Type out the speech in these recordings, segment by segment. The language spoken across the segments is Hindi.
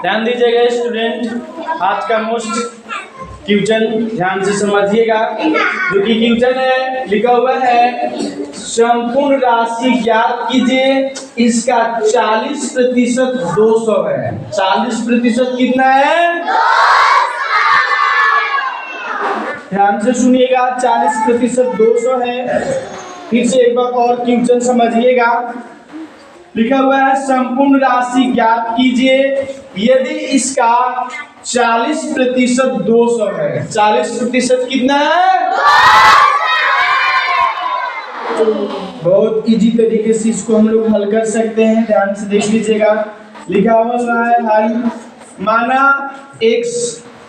ध्यान दीजिएगा स्टूडेंट, आज का मोस्ट क्वेश्चन ध्यान से समझिएगा। जो कि क्वेश्चन है लिखा हुआ है संपूर्ण राशि ज्ञात कीजिए, इसका 40% 200 है। 40% कितना है? ध्यान से सुनिएगा, 40% 200 है। फिर से एक बार और क्वेश्चन समझिएगा। लिखा हुआ है संपूर्ण राशि ज्ञात कीजिए यदि इसका 40% 200 है। 40% कितना है? बहुत इजी तरीके से इसको हम लोग हल कर सकते हैं। ध्यान से देख लीजिएगा, लिखा हुआ है हल। माना x,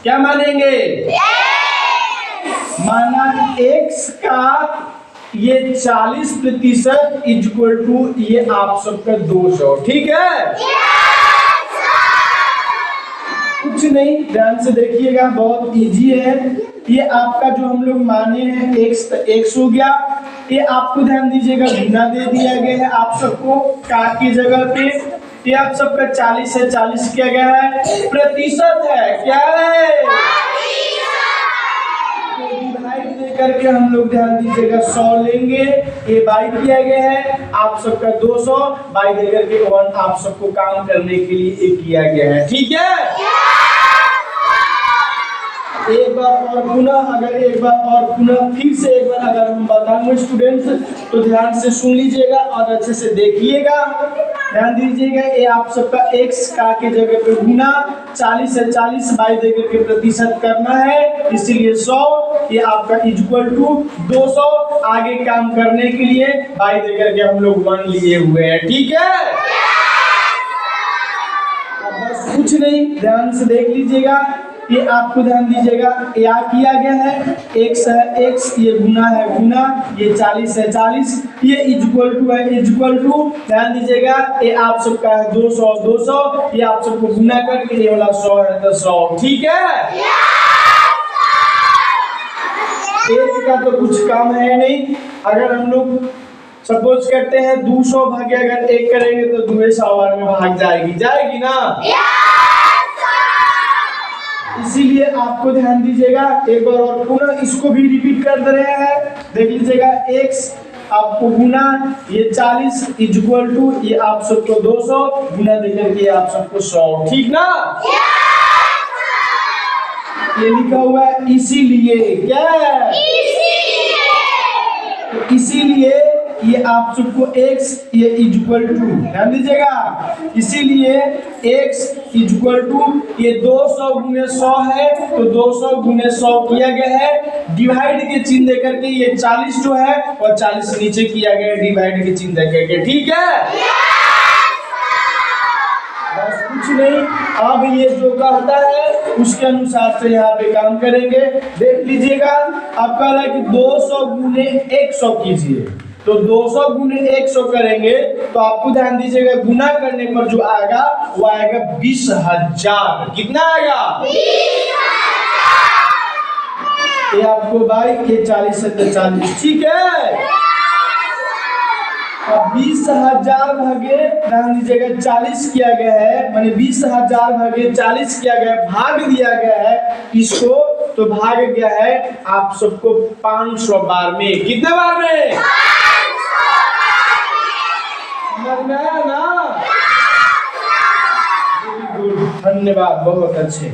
क्या मानेंगे? माना x का ये 40% इक्वल टू ये आप सबका 200, ठीक है? कुछ नहीं, ध्यान से देखिएगा, बहुत इजी है। ये आपका जो हम लोग माने हैं x हो गया। ये आपको ध्यान दीजिएगा गुना दे दिया गया है आप सबको का की जगह पे। ये आप सबका 40 है, 40 किया गया है, प्रतिशत है, क्या है? करके हम लोग ध्यान दीजिएगा 100 लेंगे, ये बाई किया गया है, आप सबका 200 बाई दे करके 1 आप सबको काम करने के लिए एक किया गया है, ठीक है? एक बार और पुनः, अगर एक बार और पुनः फिर से एक बार अगर हम बताएंगे स्टूडेंट्स तो ध्यान से सुन लीजिएगा और अच्छे से देखिएगा। ध्यान दीजिएगा, ये आप सबका x का के जगह पे गुना 40 है, 40 बाई दे करके प्रतिशत करना है, इसीलिए 100। ये आपका इक्वल टू 200। आगे काम करने के लिए बाई दे करके हम लोग 1 लिए हुए हैं, ठीक है? बस कुछ नहीं, ध्यान से देख लीजिएगा। ये आपको ध्यान दीजिएगा, या किया गया है x है x, ये गुना है गुना, ये 40 है 40, ये इक्वल टू है इक्वल टू। ध्यान दीजिएगा, ये आप सबका है 200 200, ये आप सबको गुना करके ये वाला 100 है तो 100, ठीक है? एक का तो कुछ काम है नहीं। अगर हम लोग सपोज करते हैं 200 भागे अगर 1 करेंगे तो 200 में भाग जाएगी ना? इसीलिए आपको ध्यान दीजिएगा, एक बार और पुनः इसको भी रिपीट कर दे रहे हैं। देख लीजिएगा, x आपको गुना ये 40 इक्वल टू ये आप सबको 200 गुना देकर के आप सबको 100, ठीक ना? ये लिखा हुआ है इसीलिए, क्या है? इसीलिए ये आप सबको x ये इक्वल टू, ध्यान दीजिएगा, इसीलिए x इक्वल टू ये 200 गुने 100 है तो 200 गुने 100 किया गया है, डिवाइड के चिन्ह देकर के ये 40 जो है और 40 नीचे किया गया है डिवाइड के चिन्ह देकर के, ठीक है? बस कुछ नहीं, अब ये जो कहता है उसके अनुसार से यहाँ पे काम करेंगे। देख लीजिएगा, अब कह रहा है कि 200 गुने 100 कीजिए, तो 200 गुने 100 करेंगे तो आपको ध्यान दीजिएगा गुना करने पर जो आएगा वो आएगा 20,000। कितना आएगा? 20,000। ये आपको बाई ये 40 है तो 40, ठीक है? अब 20,000 भागे ध्यान दीजिएगा 40 किया गया है, माने 20,000 भागे 40 किया गया है, भाग दिया गया है इसको, तो भाग गया है आप सबको 500 बार में। कितने बार में? समझ में आया ना? धन्यवाद, बहुत अच्छे।